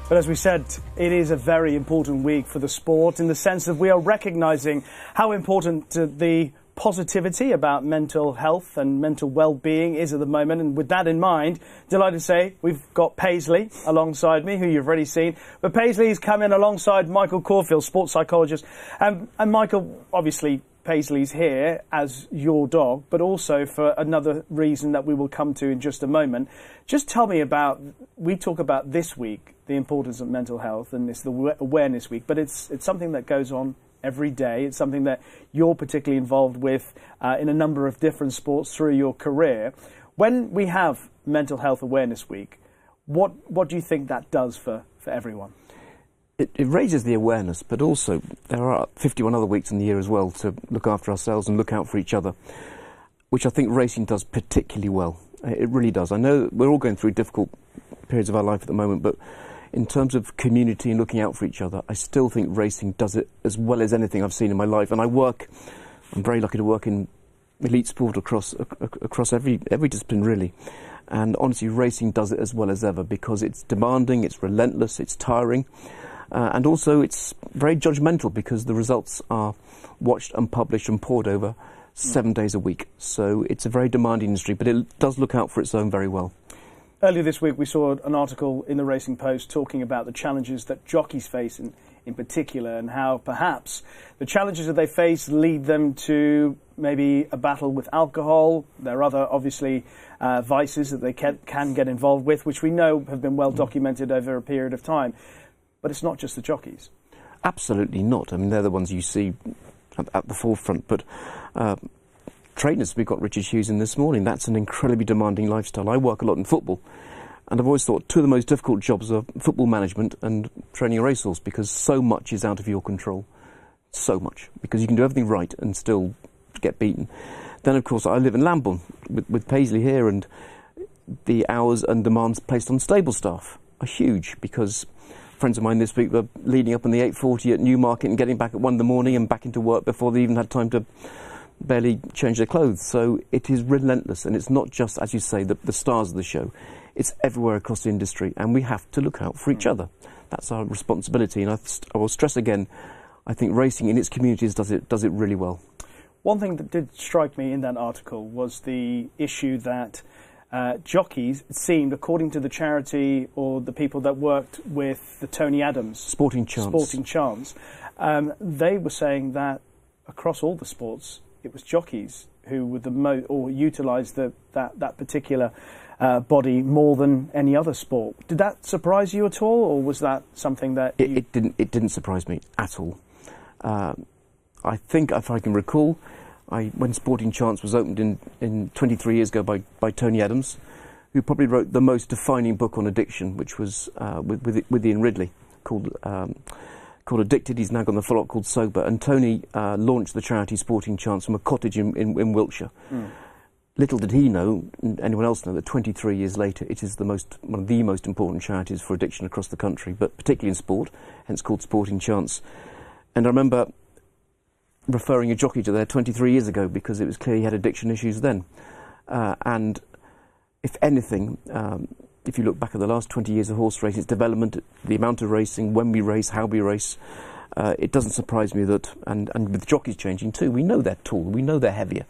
But as we said, it is a very important week for the sport in the sense that we are recognising how important the positivity about mental health and mental well-being is at the moment. And with that in mind, delighted to say we've got Paisley alongside me, who you've already seen. But Paisley's come in alongside Michael Caulfield, sports psychologist. And Michael, obviously, Paisley's here as your dog, but also for another reason that we will come to in just a moment. Just tell me about, we talk about this week, the importance of mental health, and it's the Awareness Week, but it's something that goes on every day. It's something that you're particularly involved with in a number of different sports through your career. When we have Mental Health Awareness Week, what do you think that does for everyone? It raises the awareness, but also there are 51 other weeks in the year as well to look after ourselves and look out for each other, which I think racing does particularly well. It really does. I know we're all going through difficult periods of our life at the moment, but in terms of community and looking out for each other, I still think racing does it as well as anything I've seen in my life. And I'm very lucky to work in elite sport across every discipline, really. And honestly, racing does it as well as ever because it's demanding, it's relentless, it's tiring. And also it's very judgmental because the results are watched and published and poured over 7 days a week. So it's a very demanding industry, but it does look out for its own very well. Earlier this week we saw an article in the Racing Post talking about the challenges that jockeys face in particular, and how perhaps the challenges that they face lead them to maybe a battle with alcohol. There are other, obviously, vices that they can get involved with, which we know have been well documented over a period of time. But it's not just the jockeys. Absolutely not. I mean, they're the ones you see at the forefront. But trainers, we've got Richard Hughes in this morning. That's an incredibly demanding lifestyle. I work a lot in football, and I've always thought two of the most difficult jobs are football management and training a racehorse, because so much is out of your control. So much. Because you can do everything right and still get beaten. Then, of course, I live in Lambourne with Paisley here, and the hours and demands placed on stable staff are huge, because friends of mine this week were leading up on the 8:40 at Newmarket and getting back at 1 in the morning and back into work before they even had time to barely change their clothes. So it is relentless, and it's not just, as you say, the stars of the show. It's everywhere across the industry, and we have to look out for each other. That's our responsibility, and I will stress again, I think racing in its communities does it really well. One thing that did strike me in that article was the issue that jockeys, it seemed, according to the charity or the people that worked with the Tony Adams Sporting Chance, they were saying that across all the sports, it was jockeys who were the most, or utilised that particular body more than any other sport. Did that surprise you at all, or was that something that it didn't surprise me at all? I think, if I can recall, when Sporting Chance was opened in 23 years ago by Tony Adams, who probably wrote the most defining book on addiction, which was with Ian Ridley, called Addicted. He's now got the follow-up called Sober. And Tony launched the charity Sporting Chance from a cottage in Wiltshire. Little did he know, anyone else know, that 23 years later it is one of the most important charities for addiction across the country, but particularly in sport, hence called Sporting Chance. And I remember referring a jockey to there 23 years ago because it was clear he had addiction issues then. And if anything, if you look back at the last 20 years of horse racing, its development, the amount of racing, when we race, how we race, it doesn't surprise me that, and with jockeys changing too, we know they're tall, we know they're heavier.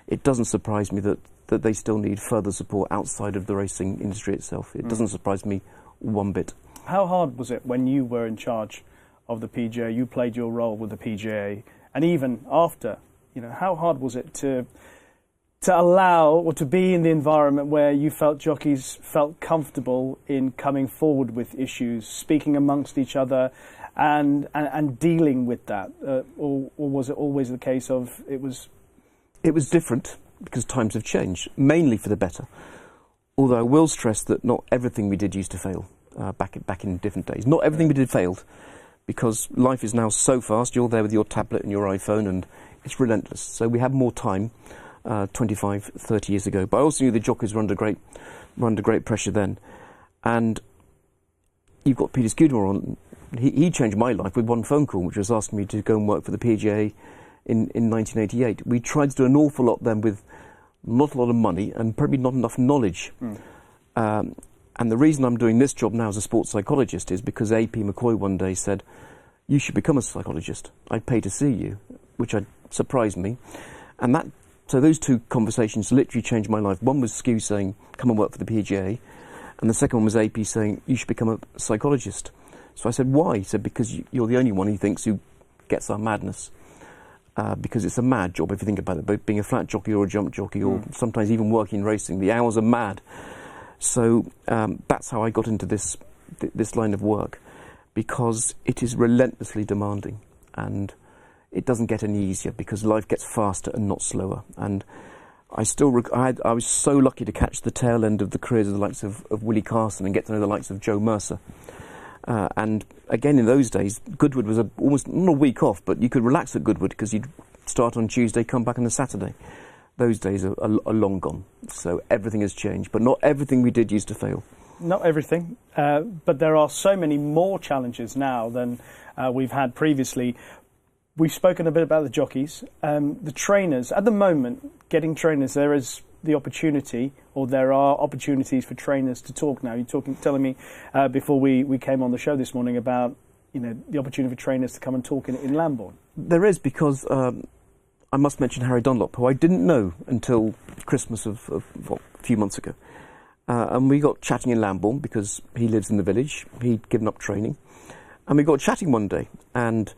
It doesn't surprise me that they still need further support outside of the racing industry itself. It doesn't surprise me one bit. How hard was it when you were in charge of the PGA, you played your role with the PGA, and even after, how hard was it to allow or to be in the environment where you felt jockeys felt comfortable in coming forward with issues, speaking amongst each other, and dealing with that, or was it always the case of it was different because times have changed, mainly for the better. Although I will stress that not everything we did used to fail back in different days. Not everything we did failed, because life is now so fast. You're there with your tablet and your iPhone, and it's relentless. So we had more time 25, 30 years ago. But I also knew the jockeys were under great pressure then. And you've got Peter Scudamore on. He changed my life with one phone call, which was asking me to go and work for the PGA in 1988. We tried to do an awful lot then with not a lot of money and probably not enough knowledge. And the reason I'm doing this job now as a sports psychologist is because AP McCoy one day said, you should become a psychologist. I'd pay to see you, which surprised me. And so those two conversations literally changed my life. One was Skew saying, come and work for the PGA. And the second one was AP saying, you should become a psychologist. So I said, why? He said, because you're the only one he thinks who gets our madness. Because it's a mad job, if you think about it. But being a flat jockey or a jump jockey, or sometimes even working racing, the hours are mad. So that's how I got into this line of work, because it is relentlessly demanding, and it doesn't get any easier because life gets faster and not slower. And I was so lucky to catch the tail end of the careers of the likes of Willie Carson and get to know the likes of Joe Mercer. And again, in those days, Goodwood was almost not a week off, but you could relax at Goodwood because you'd start on Tuesday, come back on a Saturday. Those days are long gone. So everything has changed, but not everything we did used to fail. Not everything, but there are so many more challenges now than we've had previously. We've spoken a bit about the jockeys, the trainers. At the moment, getting trainers, there is the opportunity, or there are opportunities for trainers to talk now. You're telling me before we came on the show this morning about the opportunity for trainers to come and talk in Lambourn. There is, because I must mention Harry Dunlop, who I didn't know until Christmas of a few months ago. And we got chatting in Lambourn because he lives in the village. He'd given up training. And we got chatting one day, and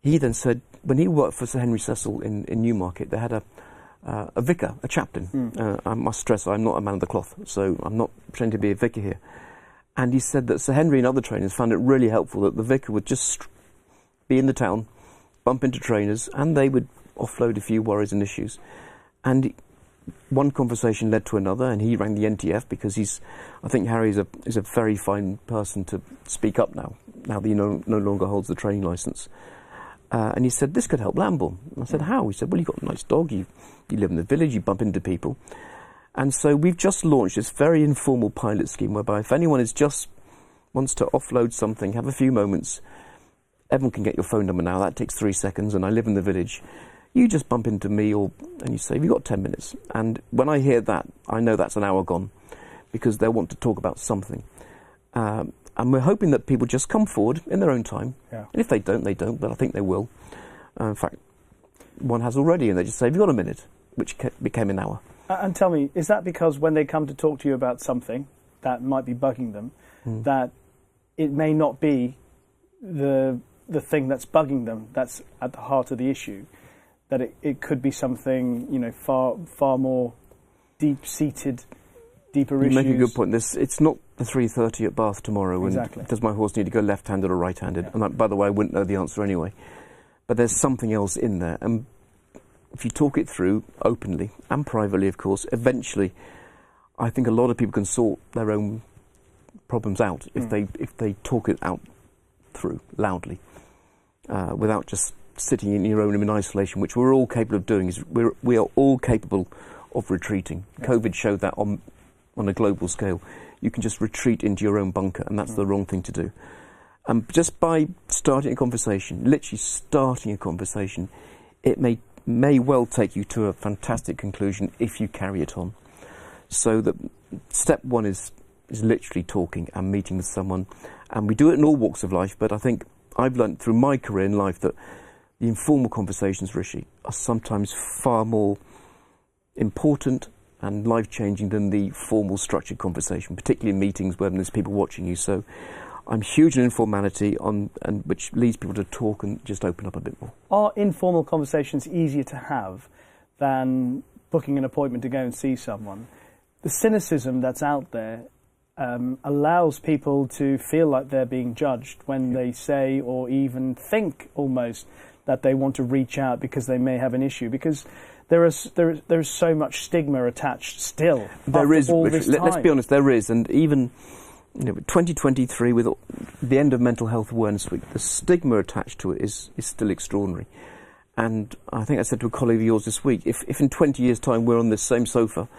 he then said, when he worked for Sir Henry Cecil in Newmarket, they had a vicar, a chaplain. I must stress I'm not a man of the cloth, so I'm not pretending to be a vicar here. And he said that Sir Henry and other trainers found it really helpful that the vicar would just be in the town, bump into trainers, and they would offload a few worries and issues. And one conversation led to another, and he rang the NTF because I think Harry is a very fine person to speak up now that he no longer holds the training licence. And he said, this could help Lambourn. And I said, how? He said, well, you've got a nice dog, you live in the village, you bump into people. And so we've just launched this very informal pilot scheme whereby if anyone wants to offload something, have a few moments, everyone can get your phone number now, that takes 3 seconds, and I live in the village. You just bump into me and you say, have you got 10 minutes? And when I hear that, I know that's an hour gone, because they'll want to talk about something. And we're hoping that people just come forward in their own time. Yeah. And if they don't, they don't, but I think they will. In fact, one has already, and they just say, have you got a minute? Which became an hour. And tell me, is that because when they come to talk to you about something that might be bugging them, that it may not be the thing that's bugging them that's at the heart of the issue, that it could be something, far more deep-seated, deeper issues? You make a good point. It's not the 3:30 at Bath tomorrow. Exactly. And does my horse need to go left-handed or right-handed? Yeah. And by the way, I wouldn't know the answer anyway. But there's something else in there. And if you talk it through openly and privately, of course, eventually, I think a lot of people can sort their own problems out if they talk it out through loudly, without just sitting in your own room in isolation, which we're all capable of doing. We are all capable of retreating. Yeah. COVID showed that on a global scale. You can just retreat into your own bunker, and that's the wrong thing to do. And just by starting a conversation, literally starting a conversation, it may well take you to a fantastic conclusion if you carry it on. So that step one is literally talking and meeting with someone. And we do it in all walks of life, but I think I've learned through my career in life that the informal conversations, Rishi, are sometimes far more important and life-changing than the formal structured conversation, particularly in meetings where there's people watching you. So I'm huge in informality, and which leads people to talk and just open up a bit more. Are informal conversations easier to have than booking an appointment to go and see someone? The cynicism that's out there allows people to feel like they're being judged when they say or even think almost that they want to reach out because they may have an issue, because there is so much stigma attached still. There is. Let's be honest, there is, and even 2023 with the end of Mental Health Awareness Week, the stigma attached to it is still extraordinary. And I think I said to a colleague of yours this week, if in 20 years' time we're on this same sofa,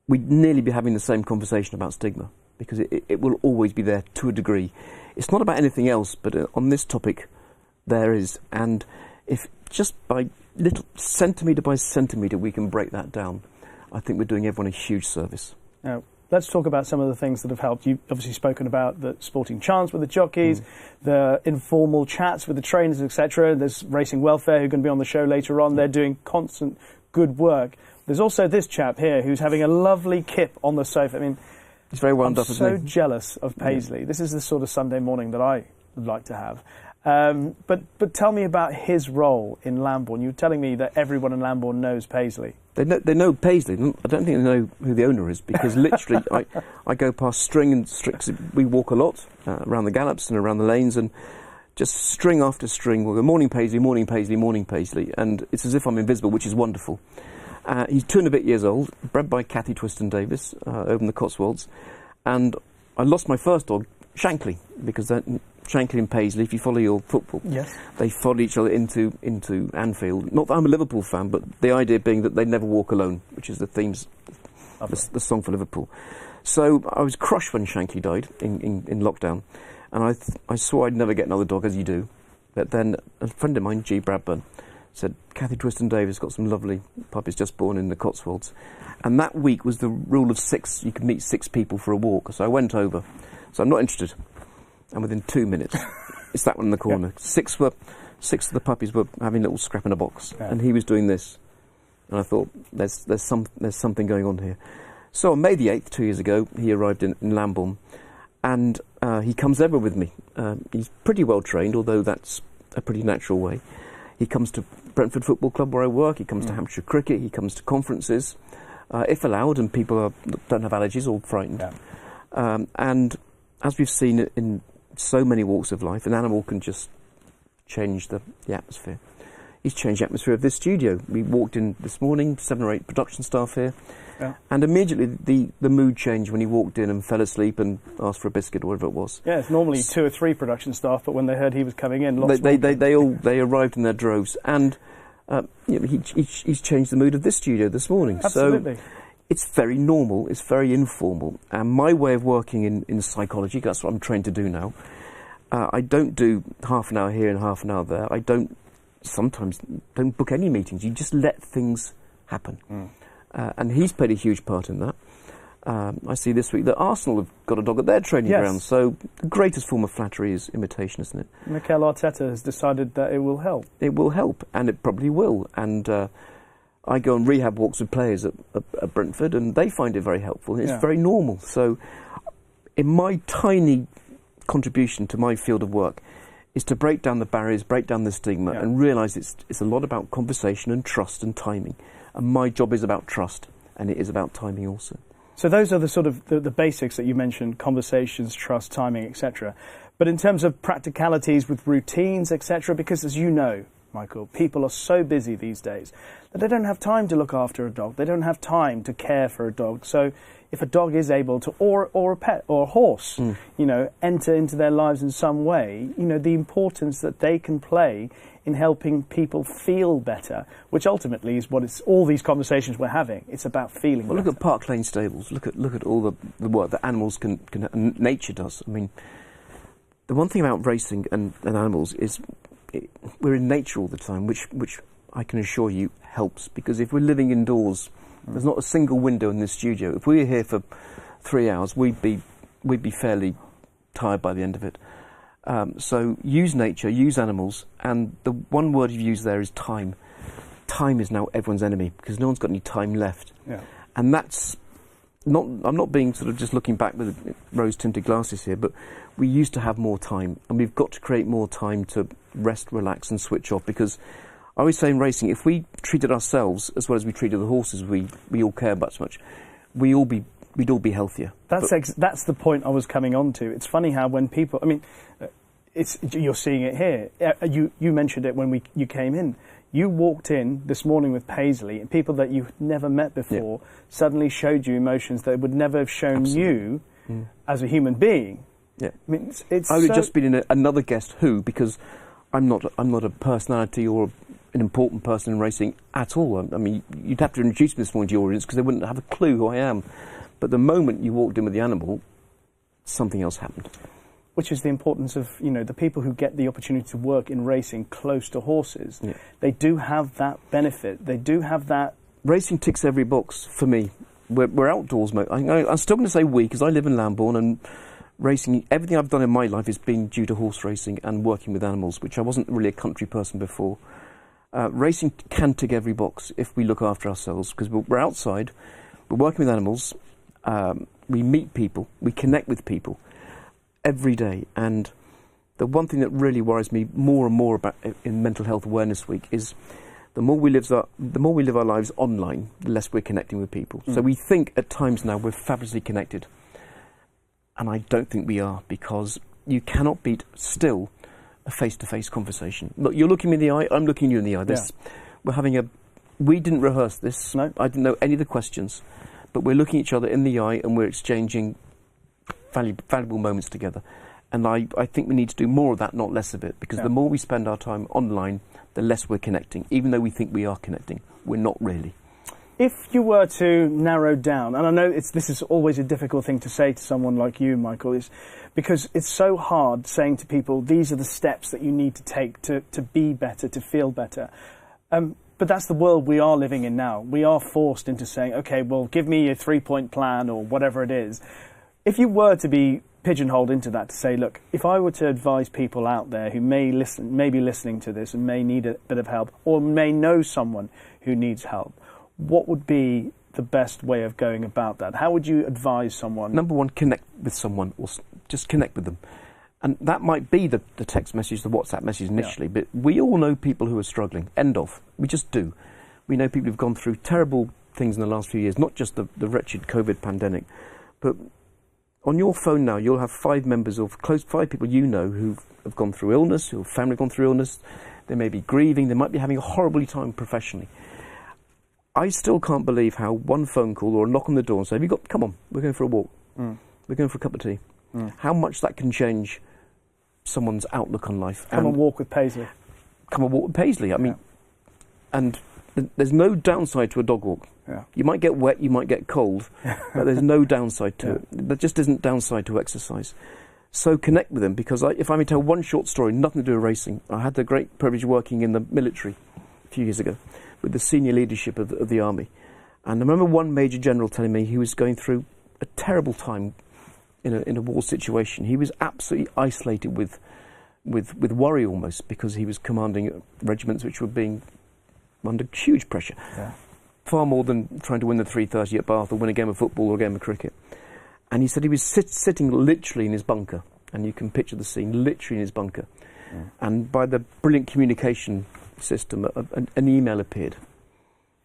we'd nearly be having the same conversation about stigma, because it will always be there to a degree. It's not about anything else, but on this topic, there is. And if just by little centimetre by centimetre we can break that down, I think we're doing everyone a huge service. Now, let's talk about some of the things that have helped. You've obviously spoken about the sporting chants with the jockeys, the informal chats with the trainers, etc. There's Racing Welfare, who are going to be on the show later on. They're doing constant good work. There's also this chap here who's having a lovely kip on the sofa. I mean, he's very wound up, isn't he? I'm so jealous of Paisley. This is the sort of Sunday morning that I would like to have. But tell me about his role in Lambourne. You were telling me that everyone in Lambourne knows Paisley. They know Paisley. I don't think they know who the owner is, because literally I go past String and Strix. We walk a lot around the gallops and around the lanes, and just string after string will go, morning Paisley, morning Paisley, morning Paisley, and it's as if I'm invisible, which is wonderful. He's 2 and a bit years old, bred by Cathy Twiston Davis over in the Cotswolds, and I lost my first dog, Shankly, because Shankly and Paisley, if you follow your football, yes, they followed each other into Anfield. Not that I'm a Liverpool fan, but the idea being that they never walk alone, which is the themes, the song for Liverpool. So I was crushed when Shankly died in lockdown, and I swore I'd never get another dog, as you do. But then a friend of mine, G. Bradburn, said, Cathy Twiston Davis got some lovely puppies just born in the Cotswolds. And that week was the rule of 6. You could meet 6 people for a walk. So I went over. So I'm not interested. And within 2 minutes, it's that one in the corner. Yeah. 6 of the puppies were having a little scrap in a box, and he was doing this. And I thought, there's something going on here. So on May the 8th, 2 years ago, he arrived in Lambourne, and he comes ever with me. He's pretty well trained, although that's a pretty natural way. He comes to Brentford Football Club where I work. He comes to Hampshire Cricket. He comes to conferences, if allowed, and people don't have allergies or frightened. Yeah. And as we've seen in so many walks of life, an animal can just change the atmosphere. He's changed the atmosphere of this studio. We walked in this morning, 7 or 8 production staff here, and immediately the mood changed when he walked in and fell asleep and asked for a biscuit or whatever it was. Yeah, it's normally 2 or 3 production staff, but when they heard he was coming in, they arrived in their droves, and he's changed the mood of this studio this morning. Absolutely. So it's very normal, it's very informal, and my way of working in psychology, that's what I'm trained to do now. I don't do half an hour here and half an hour there. I sometimes don't book any meetings. You just let things happen. And he's played a huge part in that. I see this week that Arsenal have got a dog at their training ground, so the greatest form of flattery is imitation, isn't it? Mikel Arteta has decided that it will help. It will help, and it probably will. And I go on rehab walks with players at Brentford, and they find it very helpful. It's very normal. So in my tiny contribution to my field of work is to break down the barriers, break down the stigma, and realise it's a lot about conversation and trust and timing. And my job is about trust, and it is about timing also. So those are the sort of the basics that you mentioned: conversations, trust, timing, etc. But in terms of practicalities with routines, etc., because as you know, Michael, people are so busy these days that they don't have time to look after a dog. They don't have time to care for a dog. So if a dog is able to, or a pet, or a horse, enter into their lives in some way, the importance that they can play in helping people feel better, which ultimately is what all these conversations we're having. It's about feeling better. Look at Park Lane Stables. Look at all the work that animals can and nature does. I mean, the one thing about racing and animals is we're in nature all the time, which I can assure you helps, because if we're living indoors, there's not a single window in this studio. If we were here for 3 hours, we'd be fairly tired by the end of it. So use nature, use animals, and the one word you've used there is time. Time is now everyone's enemy, because no one's got any time left. Yeah. And that's not, I'm not being sort of just looking back with rose-tinted glasses here, but we used to have more time, and we've got to create more time to rest, relax, and switch off, because I always say in racing, if we treated ourselves as well as we treated the horses we all care about so much, we'd all be healthier. That's the point I was coming on to. It's funny how when people, I mean, you're seeing it here. You mentioned it when you came in. You walked in this morning with Paisley, and people that you'd never met before suddenly showed you emotions that would never have shown you as a human being. Yeah, I mean, it's I would have just been in another Guess Who, because I'm not a personality or an important person in racing at all. I mean, you'd have to introduce me this morning to your audience because they wouldn't have a clue who I am. But the moment you walked in with the animal, something else happened. Which is the importance of, the people who get the opportunity to work in racing close to horses. Yeah. They do have that benefit. They do have that. Racing ticks every box for me. we're outdoors. I'm still going to say we, because I live in Lambourne, and racing, everything I've done in my life has been due to horse racing and working with animals, which I wasn't really a country person before. Racing can tick every box if we look after ourselves, because we're outside, we're working with animals, we meet people, we connect with people every day. And the one thing that really worries me more and more about in Mental Health Awareness Week is the more we live our lives online, the less we're connecting with people. So we think at times now we're fabulously connected, and I don't think we are, because you cannot beat still a face-to-face conversation. Look, you're looking me in the eye, I'm looking you in the eye. We didn't rehearse this. No. I didn't know any of the questions, but we're looking each other in the eye and we're exchanging valuable moments together. And I think we need to do more of that, not less of it, because the more we spend our time online, the less we're connecting. Even though we think we are connecting, we're not really. If you were to narrow down, and I know this is always a difficult thing to say to someone like you, Michael, is because it's so hard saying to people, these are the steps that you need to take to be better, to feel better. But that's the world we are living in now. We are forced into saying, okay, well, give me a 3-point plan or whatever it is. If you were to be pigeonholed into that, to say, look, if I were to advise people out there who may be listening to this and may need a bit of help, or may know someone who needs help, what would be the best way of going about that? How would you advise someone? Number one, connect with someone, or just connect with them. And that might be the text message, the WhatsApp message initially, but we all know people who are struggling. End of. We just do. We know people who've gone through terrible things in the last few years, not just the wretched COVID pandemic, but on your phone now, you'll have 5 people you know who have gone through illness, who have family gone through illness. They may be grieving. They might be having a horrible time professionally. I still can't believe how one phone call or a knock on the door and say, come on, we're going for a walk. We're going for a cup of tea. How much that can change someone's outlook on life. Come and walk with Paisley. Come and walk with Paisley. I mean, and there's no downside to a dog walk. Yeah. You might get wet, you might get cold, but there's no downside to it. There just isn't downside to exercise. So connect with them, because if I may tell one short story, nothing to do with racing. I had the great privilege of working in the military a few years ago with the senior leadership of the army. And I remember one major general telling me he was going through a terrible time in a war situation. He was absolutely isolated with worry almost, because he was commanding regiments which were being under huge pressure. Yeah. Far more than trying to win the 3:30 at Bath or win a game of football or a game of cricket. And he said he was sitting literally in his bunker, and you can picture the scene, literally in his bunker. Yeah. And by the brilliant communication system, an email appeared.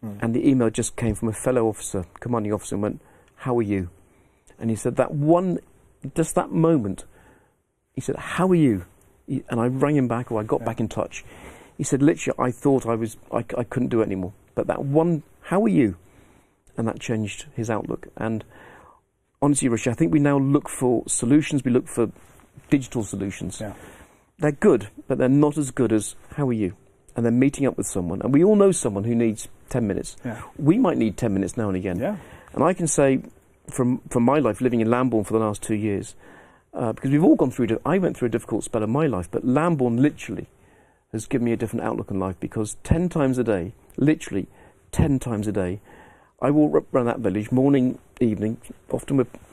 And the email just came from a fellow officer, commanding officer, and went, "How are you?" And he said just that moment, he said, "How are you?" And I rang him back, or I got back in touch. He said, literally, I thought I couldn't do it anymore. But that one, "How are you?" And that changed his outlook. And honestly, Rishi, I think we now look for solutions. We look for digital solutions. Yeah. They're good, but they're not as good as "How are you?" And then meeting up with someone. And we all know someone who needs 10 minutes. Yeah. We might need 10 minutes now and again. Yeah. And I can say, from my life, living in Lambourne for the last 2 years, because we've all gone through I went through a difficult spell in my life, but Lambourne literally has given me a different outlook on life, because 10 times a day, literally 10 times a day, I walk around that village, morning, evening,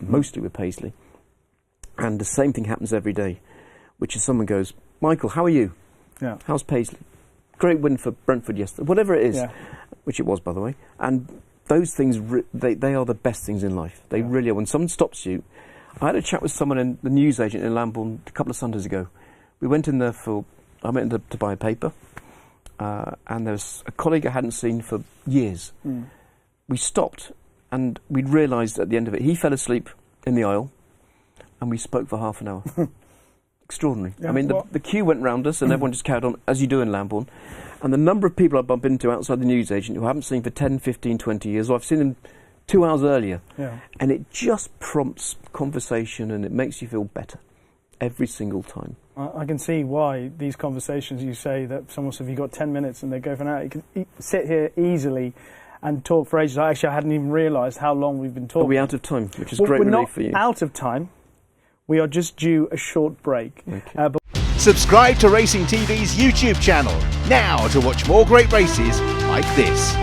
mostly with Paisley, and the same thing happens every day, which is someone goes, "Michael, how are you?" Yeah. "How's Paisley?" "Great win for Brentford yesterday," whatever it is, which it was, by the way. And those things, they are the best things in life. They really are. When someone stops you, I had a chat with someone, in the newsagent in Lambourne, a couple of Sundays ago. We went in there I went in to buy a paper, and there was a colleague I hadn't seen for years. We stopped, and we'd realised at the end of it, he fell asleep in the aisle, and we spoke for half an hour. Extraordinary. Yeah, I mean, the queue went round us, and everyone just carried on, as you do in Lambourne. And the number of people I bump into outside the newsagent who I haven't seen for 10, 15, 20 years, or I've seen them 2 hours earlier. Yeah. And it just prompts conversation, and it makes you feel better every single time. I can see why these conversations, you say that someone says, "Have you got 10 minutes?" and they go for an hour. You can sit here easily and talk for ages. I hadn't even realised how long we've been talking. Are we out of time? Which is great relief for you. We're not out of time. We are just due a short break. Okay. Subscribe to Racing TV's YouTube channel now to watch more great races like this.